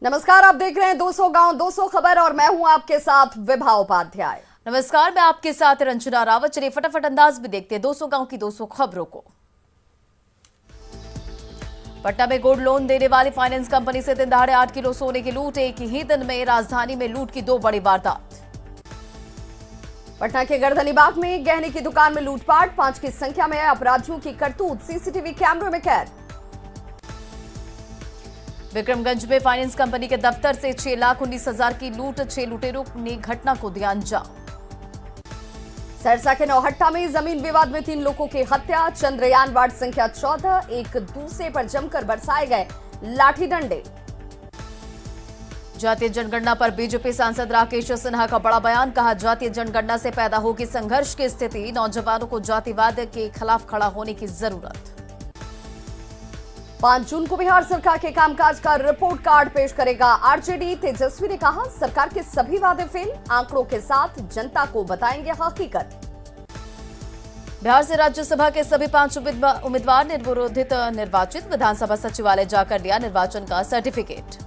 नमस्कार, आप देख रहे हैं 200 गांव 200 खबर और मैं हूं आपके साथ विभा उपाध्याय। नमस्कार, मैं आपके साथ रंजना रावत। चलिए फटाफट अंदाज में देखते हैं 200 गांव की 200 खबरों को। पटना में गोल्ड लोन देने वाली फाइनेंस कंपनी से दिन दहाड़े 8 किलो सोने की लूट। एक ही दिन में राजधानी में लूट की 2 बड़ी वारदात। पटना के गर्दनीबाग में गहने की दुकान में लूटपाट, 5 की संख्या में अपराधियों की करतूत सीसीटीवी कैमरे में कैद। विक्रमगंज में फाइनेंस कंपनी के दफ्तर से 6,19,000 की लूट। 6 लुटेरों ने घटना को दिया अंजाम। सरसा के नौहट्टा में जमीन विवाद में 3 लोगों की हत्या। चंद्रयान वार्ड संख्या 14 एक दूसरे पर जमकर बरसाए गए लाठी डंडे। जातीय जनगणना पर बीजेपी सांसद राकेश सिन्हा का बड़ा बयान। कहा, जातीय जनगणना से पैदा होगी संघर्ष की स्थिति। नौजवानों को जातिवाद के खिलाफ खड़ा होने की जरूरत। 5 जून को बिहार सरकार के कामकाज का रिपोर्ट कार्ड पेश करेगा आरजेडी। तेजस्वी ने कहा, सरकार के सभी वादे फेल, आंकड़ों के साथ जनता को बताएंगे हकीकत। बिहार से राज्यसभा के सभी 5 उम्मीदवार निर्विरोधित निर्वाचित। विधानसभा सचिवालय जाकर लिया निर्वाचन का सर्टिफिकेट।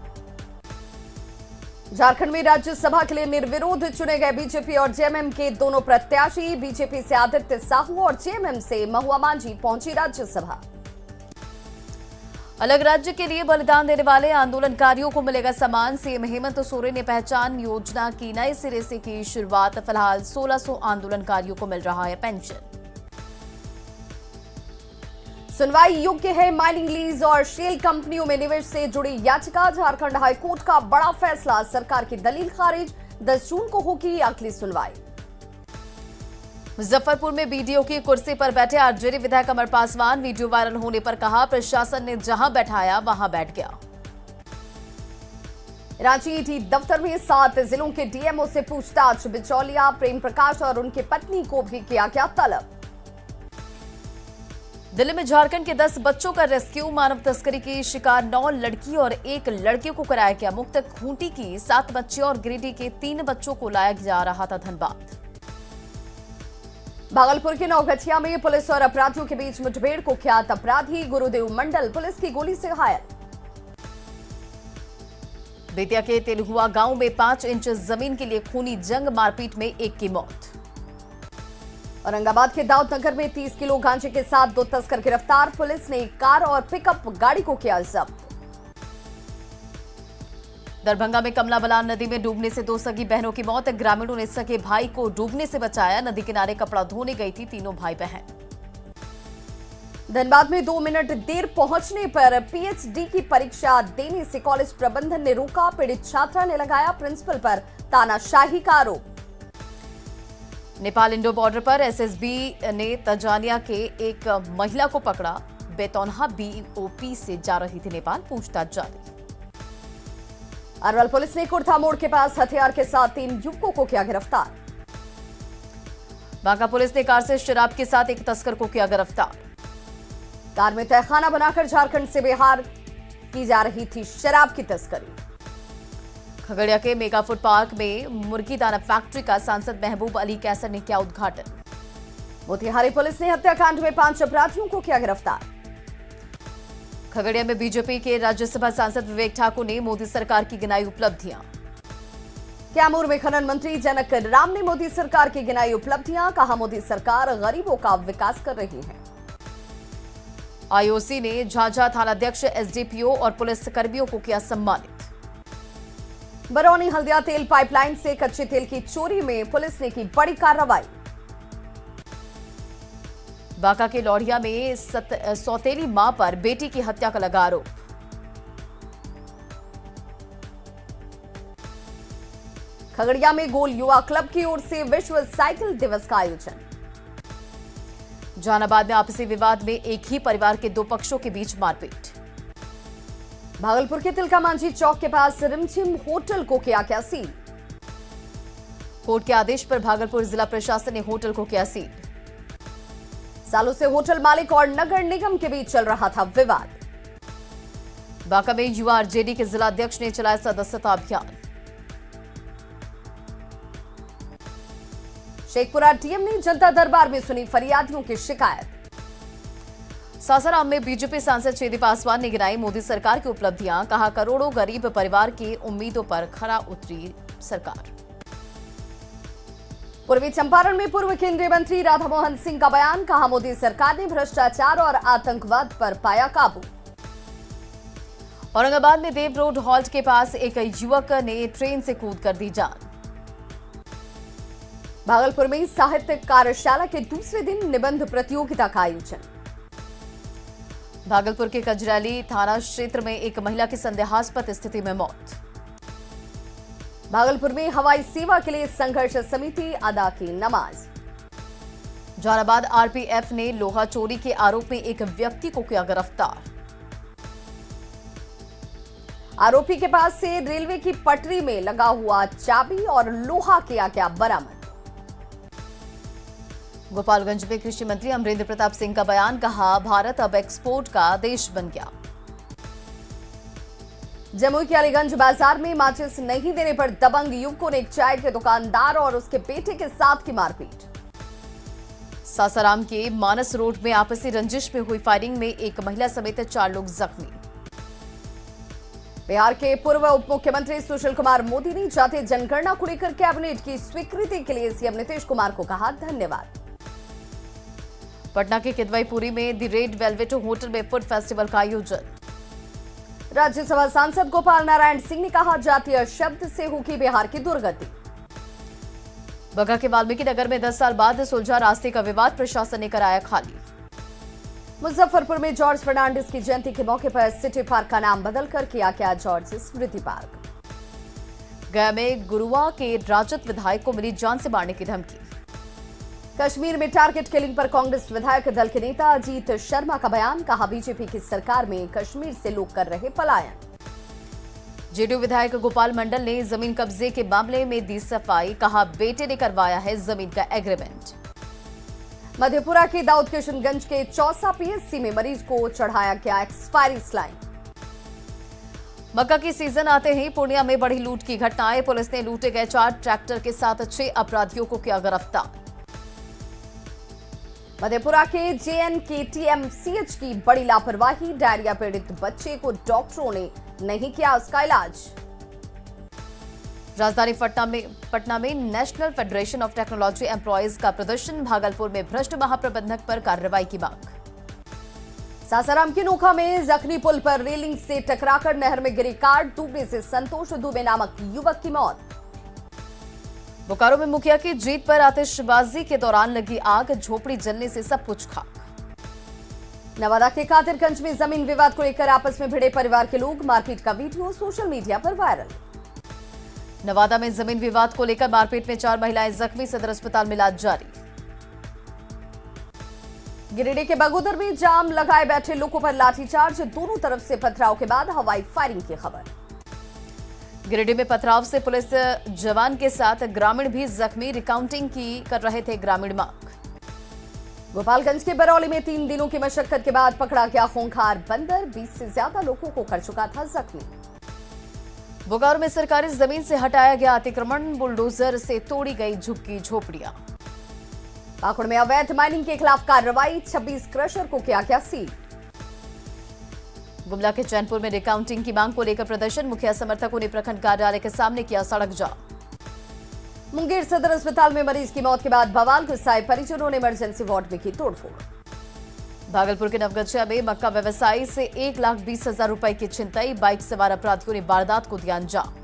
झारखंड में राज्यसभा के लिए निर्विरोध चुने गए बीजेपी और जेएमएम के दोनों प्रत्याशी। बीजेपी से आदित्य साहू और जेएमएम से महुआ मांझी पहुंची राज्यसभा। अलग राज्य के लिए बलिदान देने वाले आंदोलनकारियों को मिलेगा सम्मान। सीएम हेमंत सोरेन ने पहचान योजना की नए सिरे से की शुरुआत। फिलहाल 1600 आंदोलनकारियों को मिल रहा है पेंशन। सुनवाई योग्य है माइनिंग लीज और शेल कंपनियों में निवेश से जुड़ी याचिका। झारखंड हाईकोर्ट का बड़ा फैसला, सरकार की दलील खारिज। 10 जून को होगी अगली सुनवाई। मुजफ्फरपुर में बीडीओ की कुर्सी पर बैठे आरजेडी विधायक अमर पासवान। वीडियो वायरल होने पर कहा, प्रशासन ने जहां बैठाया वहां बैठ गया। रांची ईडी दफ्तर में 7 जिलों के डीएमओ से पूछताछ। बिचौलिया प्रेम प्रकाश और उनकी पत्नी को भी किया गया तलब। दिल्ली में झारखंड के 10 बच्चों का रेस्क्यू। मानव तस्करी की शिकार 9 लड़की और 1 लड़के को कराया गया मुक्त। खूंटी की 7 बच्चे और गिरिडीह के 3 बच्चों को लाया जा रहा था धनबाद। भागलपुर के नौगछिया में पुलिस और अपराधियों के बीच मुठभेड़। कुख्यात अपराधी गुरुदेव मंडल पुलिस की गोली से घायल। बेतिया के तेलुहुआ गांव में 5 इंच जमीन के लिए खूनी जंग। मारपीट में 1 की मौत। औरंगाबाद के दाऊदनगर में 30 किलो गांजे के साथ 2 तस्कर गिरफ्तार। पुलिस ने कार और पिकअप गाड़ी को किया जब्त। दरभंगा में कमला बलान नदी में डूबने से 2 सगी बहनों की मौत। ग्रामीणों ने सगे भाई को डूबने से बचाया। नदी किनारे कपड़ा धोने गई थी तीनों भाई बहन। धनबाद में 2 मिनट देर पहुंचने पर पीएचडी की परीक्षा देने से कॉलेज प्रबंधन ने रोका। पीड़ित छात्रा ने लगाया प्रिंसिपल पर तानाशाही का आरोप। नेपाल इंडो बॉर्डर पर एसएसबी ने तंजानिया के एक महिला को पकड़ा। बेतौनहा बीओपी से जा रही थी नेपाल, पूछताछ जारी। अरवल पुलिस ने कुर्था मोड़ के पास हथियार के साथ 3 युवकों को किया गिरफ्तार। बांका पुलिस ने कार से शराब के साथ 1 तस्कर को किया गिरफ्तार। कार में तहखाना बनाकर झारखंड से बिहार की जा रही थी शराब की तस्करी। खगड़िया के मेगा फूड पार्क में मुर्गी दाना फैक्ट्री का सांसद महबूब अली कैसर ने किया उद्घाटन। मोतिहारी पुलिस ने हत्याकांड में 5 अपराधियों को किया गिरफ्तार। खगड़िया में बीजेपी के राज्यसभा सांसद विवेक ठाकुर ने मोदी सरकार की गिनाई उपलब्धियां। कैमूर में खनन मंत्री जनक राम ने मोदी सरकार की गिनाई उपलब्धियां। कहा, मोदी सरकार गरीबों का विकास कर रही है। आईओसी ने झाझा थानाध्यक्ष, एसडीपीओ और पुलिस कर्मियों को किया सम्मानित। बरौनी हल्दिया तेल पाइपलाइन से कच्चे तेल की चोरी में पुलिस ने की बड़ी कार्रवाई। बांका के लौढ़िया में सौतेली मां पर बेटी की हत्या का लगा आरोप। खगड़िया में गोल युवा क्लब की ओर से विश्व साइकिल दिवस का आयोजन। जहानाबाद में आपसी विवाद में एक ही परिवार के 2 पक्षों के बीच मारपीट। भागलपुर के तिलका मांझी चौक के पास रिमझिम होटल को किया क्या सील। कोर्ट के आदेश पर भागलपुर जिला प्रशासन ने होटल को किया सील। सालों से होटल मालिक और नगर निगम के बीच चल रहा था विवाद। बांका में युवा आरजेडी के जिलाध्यक्ष ने चलाया सदस्यता अभियान। शेखपुरा डीएम ने जनता दरबार में सुनी फरियादियों की शिकायत। सासाराम में बीजेपी सांसद छेदी पासवान ने गिनाई मोदी सरकार की उपलब्धियां, कहा करोड़ों गरीब परिवार की उम्मीदों पर खरा उतरी सरकार। पूर्वी चंपारण में पूर्व केंद्रीय मंत्री राधामोहन सिंह का बयान, कहा मोदी सरकार ने भ्रष्टाचार और आतंकवाद पर पाया काबू। औरंगाबाद में देव रोड हॉल्ट के पास एक युवक ने ट्रेन से कूद कर दी जान। भागलपुर में साहित्य कार्यशाला के दूसरे दिन निबंध प्रतियोगिता का आयोजन। भागलपुर के कजराली थाना क्षेत्र में एक महिला की संदेहास्पद स्थिति में मौत। भागलपुर में हवाई सेवा के लिए संघर्ष समिति अदा की नमाज। जहानाबाद आरपीएफ ने लोहा चोरी के आरोप में एक व्यक्ति को किया गिरफ्तार। आरोपी के पास से रेलवे की पटरी में लगा हुआ चाबी और लोहा किया गया बरामद। गोपालगंज में कृषि मंत्री अमरेंद्र प्रताप सिंह का बयान, कहा भारत अब एक्सपोर्ट का देश बन गया। जमुई के अलीगंज बाजार में माचिस नहीं देने पर दबंग युवकों ने एक चाय के दुकानदार और उसके बेटे के साथ की मारपीट। सासाराम के मानस रोड में आपसी रंजिश में हुई फायरिंग में एक महिला समेत 4 लोग जख्मी। बिहार के पूर्व उप मुख्यमंत्री सुशील कुमार मोदी ने जातीय जनगणना को लेकर कैबिनेट की स्वीकृति के लिए सीएम नीतीश कुमार को कहा धन्यवाद। पटना के किदवईपुरी में द रेड वेलवेट होटल में फूड फेस्टिवल का आयोजन। राज्यसभा सांसद गोपाल नारायण सिंह ने कहा जातीय शब्द से होगी बिहार की दुर्गति। बगहा के वाल्मीकि नगर में 10 साल बाद सुलझा रास्ते का विवाद, प्रशासन ने कराया खाली। मुजफ्फरपुर में जॉर्ज फर्नांडिस की जयंती के मौके पर सिटी पार्क का नाम बदलकर किया गया जॉर्ज स्मृति पार्क। गया में गुरुआ के राजद विधायक को मिली जान से मारने की धमकी। कश्मीर में टारगेट किलिंग पर कांग्रेस विधायक दल के नेता अजीत शर्मा का बयान, कहा बीजेपी की सरकार में कश्मीर से लोग कर रहे पलायन। जेडीयू विधायक गोपाल मंडल ने जमीन कब्जे के मामले में दी सफाई, कहा बेटे ने करवाया है जमीन का एग्रीमेंट। मधेपुरा के दाऊद किशनगंज के चौसा पीएससी में मरीज को चढ़ाया गया एक्सपायरी स्लाइन। मक्का की सीजन आते ही पूर्णिया में बड़ी लूट की घटनाएं, पुलिस ने लूटे गए 4 ट्रैक्टर के साथ 6 अपराधियों को किया गिरफ्तार। मधेपुरा के JNKTMCH की बड़ी लापरवाही, डायरिया पीड़ित बच्चे को डॉक्टरों ने नहीं किया उसका इलाज। राजधानी पटना में national federation of technology employees का प्रदर्शन, भागलपुर में भ्रष्ट महाप्रबंधक पर कार्रवाई की मांग। सासाराम के नोखा में जखनी पुल पर रेलिंग से टकराकर नहर में गिरी कार, डूबने से संतोष दुबे नामक युवक की मौत। बोकारो में मुखिया की जीत पर आतिशबाजी के दौरान लगी आग, झोपड़ी जलने से सब कुछ खाक। नवादा के कादिरगंज में जमीन विवाद को लेकर आपस में भिड़े परिवार के लोग, मारपीट का वीडियो सोशल मीडिया पर वायरल। नवादा में जमीन विवाद को लेकर मारपीट में 4 महिलाएं जख्मी, सदर अस्पताल में इलाज जारी। गिरिडीह के बगोदर में जाम लगाए बैठे लोगों पर लाठीचार्ज, दोनों तरफ से पथराव के बाद हवाई फायरिंग की खबर। गिरिडीह में पथराव से पुलिस जवान के साथ ग्रामीण भी जख्मी, रिकाउंटिंग की कर रहे थे ग्रामीण मांग। गोपालगंज के बरौली में 3 दिनों की मशक्कत के बाद पकड़ा गया खूंखार बंदर, 20 से ज्यादा लोगों को कर चुका था जख्मी। बोकारो में सरकारी जमीन से हटाया गया अतिक्रमण, बुलडोजर से तोड़ी गई झुग्गी झोपड़ियां। पाकुड़ में अवैध माइनिंग के खिलाफ कार्रवाई, 26 क्रशर को किया गया सील। गुमला के चैनपुर में रिकाउंटिंग की मांग को लेकर प्रदर्शन, मुखिया समर्थकों ने प्रखंड कार्यालय के सामने किया सड़क जाम। मुंगेर सदर अस्पताल में मरीज की मौत के बाद बवाल, गुस्साए परिजनों ने इमरजेंसी वार्ड में की तोड़फोड़। भागलपुर के नवगछिया में मक्का व्यवसायी से 1,20,000 रुपए की छिनतई, बाइक सवार अपराधियों ने वारदात को दिया अंजाम।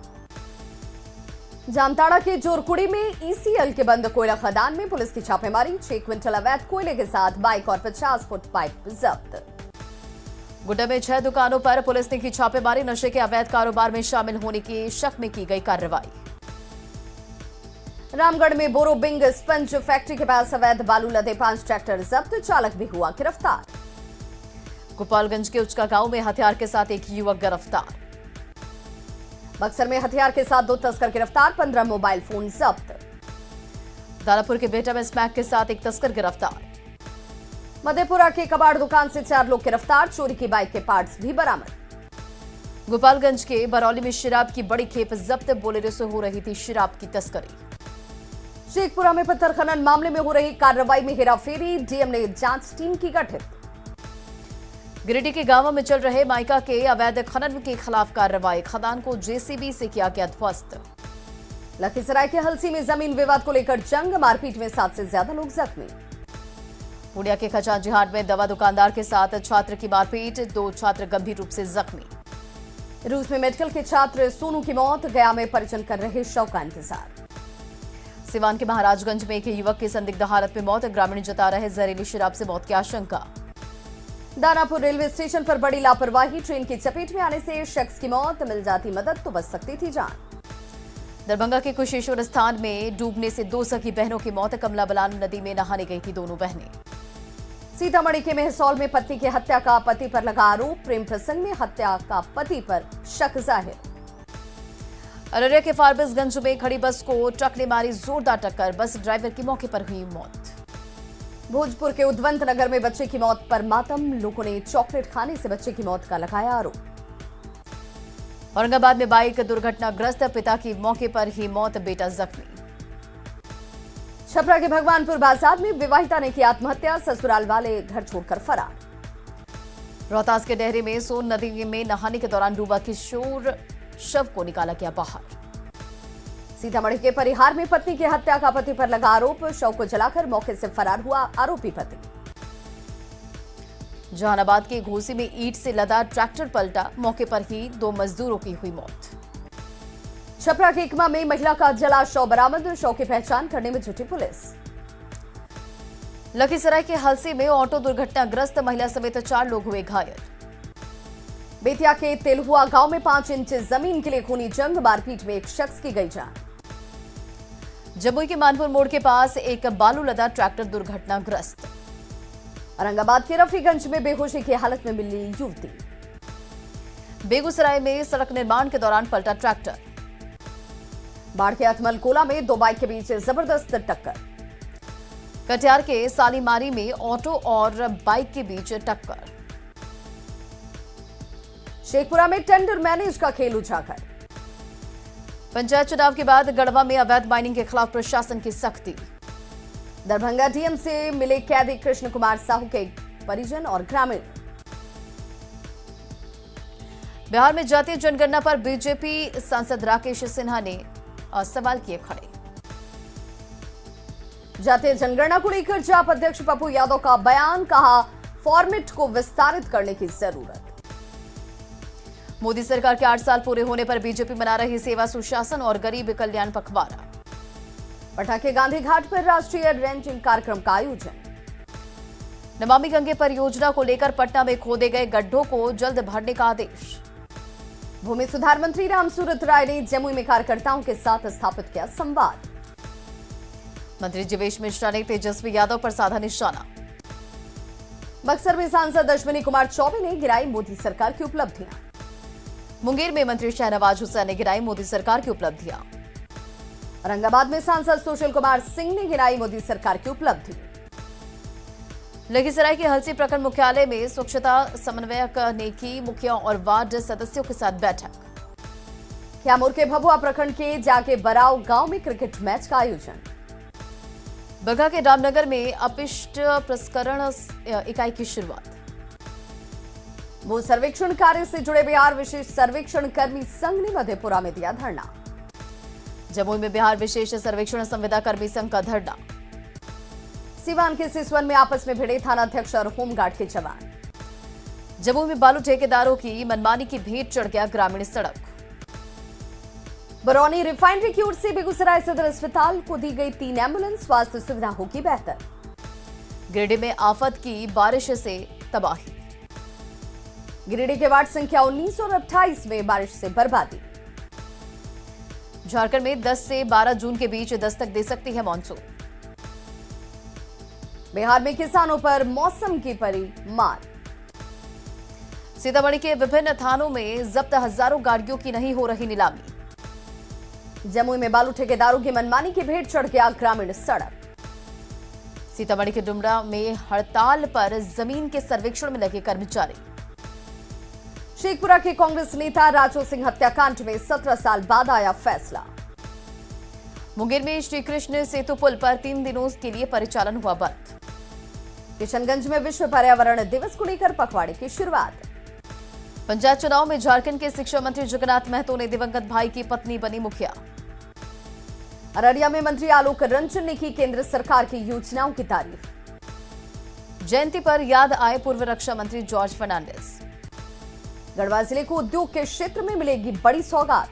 जामताड़ा के जोरकुड़ी में ECL के बंद कोयला खदान में पुलिस की छापेमारी, 6 क्विंटल अवैध कोयले के साथ बाइक और 50 फुट पाइप जब्त। गुड्डा में 6 दुकानों पर पुलिस ने की छापेमारी, नशे के अवैध कारोबार में शामिल होने की शक में की गई कार्रवाई। रामगढ़ में बोरोबिंग स्पंज फैक्ट्री के पास अवैध बालू लदे 5 ट्रैक्टर जब्त, चालक भी हुआ गिरफ्तार। गोपालगंज के उचका गांव में हथियार के साथ एक युवक गिरफ्तार। बक्सर में हथियार के साथ 2 तस्कर गिरफ्तार, 15 मोबाइल फोन जब्त। दानापुर के बेटा में स्मैक के साथ एक तस्कर गिरफ्तार। मधेपुरा के कबाड़ दुकान से 4 लोग गिरफ्तार, चोरी की बाइक के पार्ट्स भी बरामद। गोपालगंज के बरौली में शराब की बड़ी खेप जब्त, बोलेरो से हो रही थी शराब की तस्करी। शेखपुरा में पत्थर खनन मामले में हो रही कार्रवाई में हेराफेरी, डीएम ने जांच टीम की गठित। गिरिडीह के गांवों में चल रहे माइका के अवैध खनन के खिलाफ कार्रवाई, खदान को जेसीबी से किया गया ध्वस्त। लखीसराय के हलसी में जमीन विवाद को लेकर जंग, मारपीट में 7 से ज्यादा लोग जख्मी। पूर्णिया के खचांजी हाट में दवा दुकानदार के साथ छात्र की मारपीट, 2 छात्र गंभीर रूप से जख्मी। रूस में मेडिकल के छात्र सोनू की मौत, गया में परिजन कर रहे शव का इंतजार। सिवान के महाराजगंज में एक युवक की संदिग्ध हालत में मौत, ग्रामीण जता रहे जहरीली शराब से मौत की आशंका। दानापुर रेलवे स्टेशन पर बड़ी लापरवाही, ट्रेन की चपेट में आने से शख्स की मौत, मिल जाती मदद तो बच सकती थी जान। दरभंगा के कुशेश्वर स्थान में डूबने से 2 सगी बहनों की मौत, कमला बलान नदी में नहाने गई थी दोनों बहनें। सीतामढ़ी के मेहसौल में पत्नी की हत्या का पति पर लगा आरोप, प्रेम प्रसंग में हत्या का पति पर शक जाहिर। अररिया के फारबिसगंज में खड़ी बस को ट्रक ने मारी जोरदार टक्कर, बस ड्राइवर की मौके पर हुई मौत। भोजपुर के उद्वंत नगर में बच्चे की मौत पर मातम, लोगों ने चॉकलेट खाने से बच्चे की मौत का लगाया आरोप। औरंगाबाद में बाइक दुर्घटनाग्रस्त, पिता की मौके पर ही मौत, बेटा जख्मी। छपरा के भगवानपुर बाजार में विवाहिता ने की आत्महत्या, ससुराल वाले घर छोड़कर फरार। रोहतास के डेहरी में सोन नदी में नहाने के दौरान डूबा किशोर, शव को निकाला गया बाहर। सीतामढ़ी के परिहार में पत्नी की हत्या का पति पर लगा आरोप, शव को जलाकर मौके से फरार हुआ आरोपी पति। जहानाबाद के घोसी में ईंट से लदा ट्रैक्टर पलटा, मौके पर ही 2 मजदूरों की हुई मौत। छपरा के इकमा में महिला का जला शव बरामद, शव की पहचान करने में जुटी पुलिस। लखीसराय के हलसी में ऑटो दुर्घटनाग्रस्त, महिला समेत 4 लोग हुए घायल। बेतिया के तेलहुआ गांव में 5 इंच जमीन के लिए खूनी जंग, मारपीट में एक शख्स की गई जान। जमुई के मानपुर मोड़ के पास एक बालू लदा ट्रैक्टर दुर्घटनाग्रस्त। औरंगाबाद के रफीगंज में बेहोशी की हालत में मिली युवती। बेगूसराय में सड़क निर्माण के दौरान पलटा ट्रैक्टर। बाढ़ के अथमल कोला में 2 बाइक के बीच जबरदस्त टक्कर। कटिहार के सालीमारी में ऑटो और बाइक के बीच टक्कर। शेखपुरा में टेंडर मैनेज का खेल उजागर। पंचायत चुनाव के बाद गढ़वा में अवैध माइनिंग के खिलाफ प्रशासन की सख्ती। दरभंगा डीएम से मिले कैदी कृष्ण कुमार साहू के परिजन और ग्रामीण। बिहार में जातीय जनगणना पर बीजेपी सांसद राकेश सिन्हा ने सवाल किए खड़े। जातीय जनगणना को लेकर जाप अध्यक्ष पप्पू यादव का बयान, कहा फॉर्मेट को विस्तारित करने की जरूरत। मोदी सरकार के 8 साल पूरे होने पर बीजेपी मना रही सेवा सुशासन और गरीब कल्याण पखवाड़ा। पटना के गांधी घाट पर राष्ट्रीय रेंजिंग कार्यक्रम का आयोजन। नमामि गंगे परियोजना को लेकर पटना में खोदे गए गड्ढों को जल्द भरने का आदेश। भूमि सुधार मंत्री रामसूरत राय ने जमुई में कार्यकर्ताओं के साथ स्थापित किया संवाद। मंत्री जीवेश मिश्रा ने तेजस्वी यादव पर साधा निशाना। बक्सर में सांसद अश्विनी कुमार चौबे ने गिराई मोदी सरकार की उपलब्धियां। मुंगेर में मंत्री शाहनवाज हुसैन ने गिराई मोदी सरकार की उपलब्धियां। औरंगाबाद में सांसद सुशील कुमार सिंह ने गिराई मोदी सरकार की उपलब्धि। लखीसराय के हलसी प्रखंड मुख्यालय में स्वच्छता समन्वयक ने की मुखिया और वार्ड सदस्यों के साथ बैठक। कैमूर के भभुआ प्रखंड के जाके बराव गांव में क्रिकेट मैच का आयोजन। बगहा के रामनगर में अपशिष्ट प्रसंस्करण इकाई की शुरुआत। भू सर्वेक्षण कार्य से जुड़े बिहार विशेष सर्वेक्षण कर्मी संघ ने मधेपुरा में दिया धरना। जमुई में बिहार विशेष सर्वेक्षण संविदा कर्मी संघ का धरना। सिवान के सिसवन में आपस में भिड़े थानाध्यक्ष और होमगार्ड के जवान। जमुई में बालू ठेकेदारों की मनमानी की भेंट चढ़ गया ग्रामीण सड़क। बरौनी रिफाइनरी की ओर से बेगूसराय सदर अस्पताल को दी गई 3 एम्बुलेंस, स्वास्थ्य सुविधा होगी बेहतर। गिरिडीह में आफत की बारिश से तबाही। गिरिडीह के वार्ड संख्या 19 और 28 में बारिश से बर्बादी। झारखंड में 10 से 12 जून के बीच दस्तक दे सकती है मानसून। बिहार में किसानों पर मौसम की पड़ी मार। सीतामढ़ी के विभिन्न थानों में जब्त हजारों गाड़ियों की नहीं हो रही नीलामी। जमुई में बालू ठेकेदारों की मनमानी की भेंट चढ़ गया ग्रामीण सड़क। सीतामढ़ी के डुमरा में हड़ताल पर जमीन के सर्वेक्षण में लगे कर्मचारी। शेखपुरा के कांग्रेस नेता राजू सिंह हत्याकांड में 17 साल बाद आया फैसला। मुंगेर में श्री कृष्ण सेतु पुल पर 3 दिनों के लिए परिचालन हुआ बंद। किशनगंज में विश्व पर्यावरण दिवस को लेकर पखवाड़े की शुरुआत। पंचायत चुनाव में झारखंड के शिक्षा मंत्री जगन्नाथ महतो ने दिवंगत भाई की पत्नी बनी मुखिया। अररिया में मंत्री आलोक रंजन ने की केंद्र सरकार की योजनाओं की तारीफ। जयंती पर याद आए पूर्व रक्षा मंत्री जॉर्ज फर्नांडिस। गढ़वा जिले को उद्योग के क्षेत्र में मिलेगी बड़ी सौगात।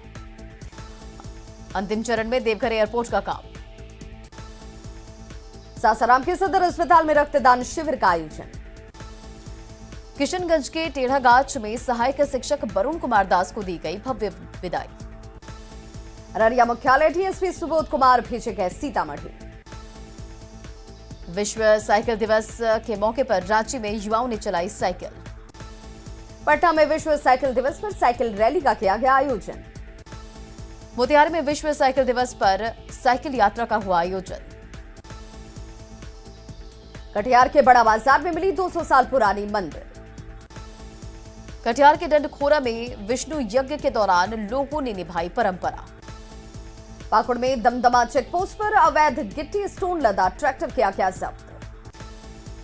अंतिम चरण में देवघर एयरपोर्ट का काम। सासाराम के सदर अस्पताल में रक्तदान शिविर का आयोजन। किशनगंज के टेढ़ागाछ में सहायक शिक्षक वरुण कुमार दास को दी गई भव्य विदाई। अररिया मुख्यालय डीएसपी सुबोध कुमार भेजे गए सीतामढ़ी। विश्व साइकिल दिवस के मौके पर रांची में युवाओं ने चलाई साइकिल। पटना में विश्व साइकिल दिवस पर साइकिल रैली का किया गया आयोजन। मोतिहारी में विश्व साइकिल दिवस पर साइकिल यात्रा का हुआ आयोजन। कटिहार के बड़ा बाजार में मिली 200 साल पुरानी मंदिर। कटिहार के डंडखोरा में विष्णु यज्ञ के दौरान लोगों ने निभाई परंपरा। पाकुड़ में दमदमा चेकपोस्ट पर अवैध गिट्टी स्टोन लदा ट्रैक्टर किया गया जब्त।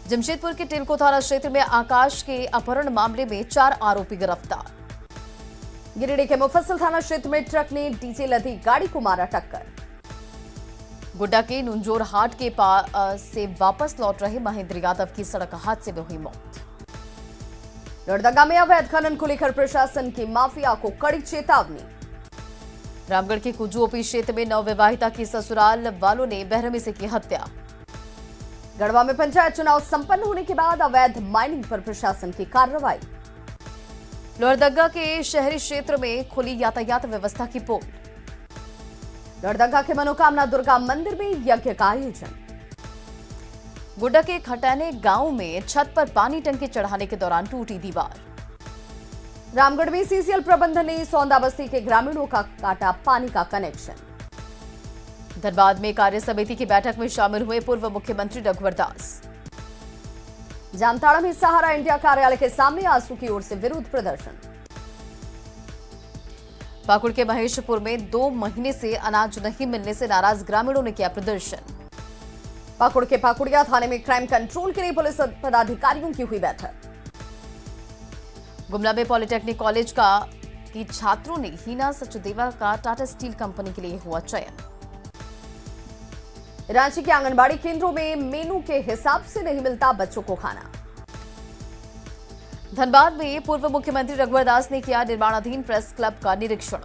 जमशेदपुर के टिलको थाना क्षेत्र में आकाश के अपहरण मामले में 4 आरोपी गिरफ्तार। गिरिडीह के मुफस्सिल थाना क्षेत्र में ट्रक ने डीजे लदी गाड़ी को मारा टक्कर। गुड्डा के नुंजोर हाट के पास से वापस लौट रहे महेंद्र यादव की सड़क हादसे में हुई मौत। लोहरदगा में अवैध खनन को लेकर प्रशासन की माफिया को कड़ी चेतावनी। रामगढ़ के कुजू ओपी क्षेत्र में नवविवाहिता की ससुराल वालों ने बेरहमी से की हत्या। गढ़वा में पंचायत चुनाव संपन्न होने के बाद अवैध माइनिंग पर प्रशासन की कार्रवाई। लोहरदगा के शहरी क्षेत्र में खुली यातायात व्यवस्था की पोल। लोहरदगा के मनोकामना दुर्गा मंदिर में यज्ञ का आयोजन। गुड्डा के खटैने गांव में छत पर पानी टंकी चढ़ाने के दौरान टूटी दीवार। रामगढ़ में सीसीएल प्रबंधन ने सौंदा बस्ती के ग्रामीणों का काटा पानी का कनेक्शन। धनबाद में कार्य समिति की बैठक में शामिल हुए पूर्व मुख्यमंत्री रघुवर दास। जामताड़ा में सहारा इंडिया कार्यालय के सामने आसू की ओर से विरोध प्रदर्शन। पाकुड़ के महेशपुर में 2 महीने से अनाज नहीं मिलने से नाराज ग्रामीणों ने किया प्रदर्शन। पाकुड़ के पाकुड़िया थाने में क्राइम कंट्रोल के लिए पुलिस पदाधिकारियों की हुई बैठक। गुमला में पॉलिटेक्निक कॉलेज की छात्रों ने हीना सचदेवा का टाटा स्टील कंपनी के लिए हुआ चयन। रांची के आंगनबाड़ी केंद्रों में मेनू के हिसाब से नहीं मिलता बच्चों को खाना। धनबाद में पूर्व मुख्यमंत्री रघुवर दास ने किया निर्माणाधीन प्रेस क्लब का निरीक्षण।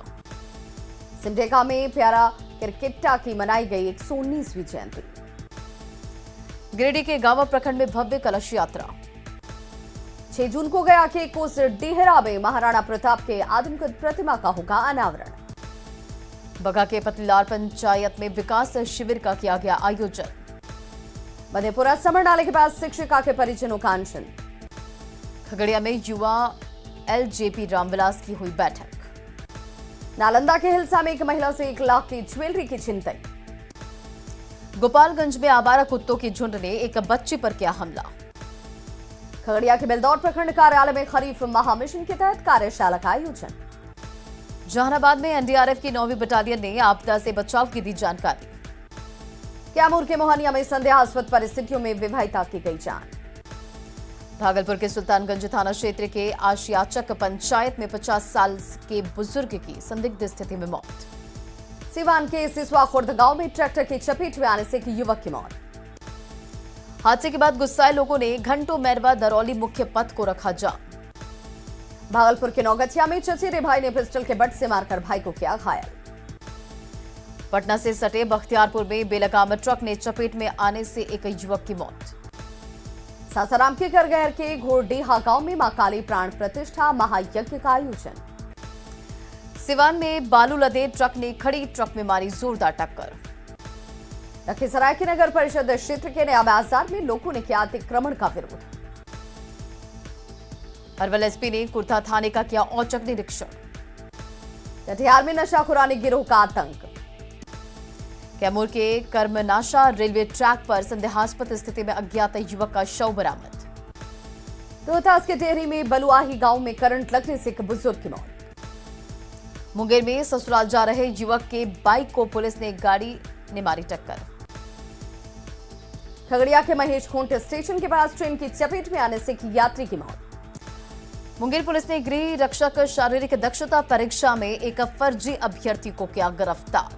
सिमडेगा में प्यारा क्रिकेटा की मनाई गई 119वीं जयंती। गिरिडीह के गांवा प्रखंड में भव्य कलश यात्रा। 6 जून को गया के कोस डेहरा में महाराणा प्रताप के आदमकद प्रतिमा का होगा अनावरण। बगा के पतलार पंचायत में विकास शिविर का किया गया आयोजन। मधेपुरा समर नाले के पास शिक्षिका के परिजनों का अनशन। खगड़िया में युवा एलजेपी रामविलास की हुई बैठक। नालंदा के हिलसा में एक महिला से 1 लाख की ज्वेलरी की छिनतई। गोपालगंज में आवारा कुत्तों की झुंड ने एक बच्ची पर किया हमला। खगड़िया के बेलदौर प्रखंड कार्यालय में खरीफ महामिशन के तहत कार्यशाला का आयोजन। जहानाबाद में एनडीआरएफ की 9वीं बटालियन ने आपदा से बचाव की दी जानकारी। कैमूर के मोहनिया में संदेहास्पद परिस्थितियों में विवाहिता की गई जान। भागलपुर के सुल्तानगंज थाना क्षेत्र के आशियाचक पंचायत में 50 साल के बुजुर्ग की संदिग्ध स्थिति में मौत। सिवान के सिसवा खुर्द गांव में ट्रैक्टर की चपेट में आने से एक युवक की मौत। हादसे के बाद गुस्साए लोगों ने घंटों मैरवा दरौली मुख्य पथ को रखा जाम। भागलपुर के नौगछिया में चचेरे भाई ने पिस्टल के बट से मारकर भाई को किया घायल। पटना से सटे बख्तियारपुर में बेलगाम ट्रक ने चपेट में आने से एक युवक की मौत। सासाराम के करगहर के घोरडीहा गांव में मां काली प्राण प्रतिष्ठा महायज्ञ का आयोजन। सिवान में बालू लदे ट्रक ने खड़ी ट्रक में मारी जोरदार टक्कर। लखीसराय के नगर परिषद क्षेत्र के नया बाजार में लोगों ने किया अतिक्रमण का विरोध। अरवल एसपी ने कुर्था थाने का किया औचक निरीक्षण। कटिहार में नशाखुरानी गिरोह का आतंक। कैमूर के कर्मनाशा रेलवे ट्रैक पर संदेहास्पद स्थिति में अज्ञात युवक का शव बरामद। रोहतास के टेहरी में बलुआही गांव में करंट लगने से एक बुजुर्ग की मौत। मुंगेर में ससुराल जा रहे युवक के बाइक को पुलिस ने गाड़ी ने मारी टक्कर। खगड़िया के महेश खूंट स्टेशन के पास ट्रेन की चपेट में आने से की यात्री की मौत। मुंगेर पुलिस ने गृह रक्षक शारीरिक दक्षता परीक्षा में एक फर्जी अभ्यर्थी को किया गिरफ्तार।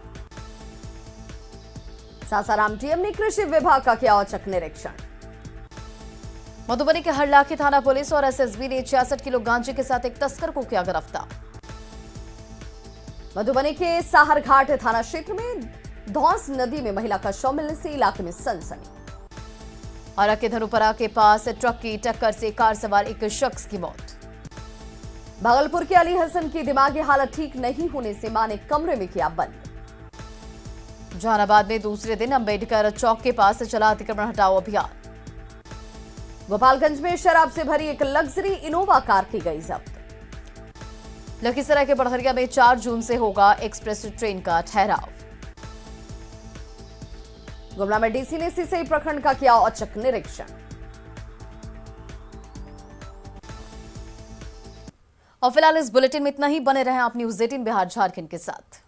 सासाराम डीएम ने कृषि विभाग का किया औचक निरीक्षण। मधुबनी के हरलाखी थाना पुलिस और एसएसबी ने 66 किलो गांजे के साथ एक तस्कर को किया गिरफ्तार। मधुबनी के साहरघाट थाना क्षेत्र में धौंस नदी में महिला का शव मिलने से इलाके में सनसनी। आरा के धनुपरा के पास ट्रक की टक्कर से कार सवार एक शख्स की मौत। भागलपुर के अली हसन की दिमागी हालत ठीक नहीं होने से मां ने कमरे में किया बंद। जहानाबाद में दूसरे दिन अंबेडकर चौक के पास चला अतिक्रमण हटाओ अभियान। गोपालगंज में शराब से भरी एक लग्जरी इनोवा कार की गई जब्त। लखीसराय के बड़हरिया में 4 जून से होगा एक्सप्रेस ट्रेन का ठहराव। गुमला में डीसी ने सिसई प्रखंड का किया औचक निरीक्षण। और फिलहाल इस बुलेटिन में इतना ही। बने रहें आप न्यूज़ 18 बिहार झारखंड के साथ।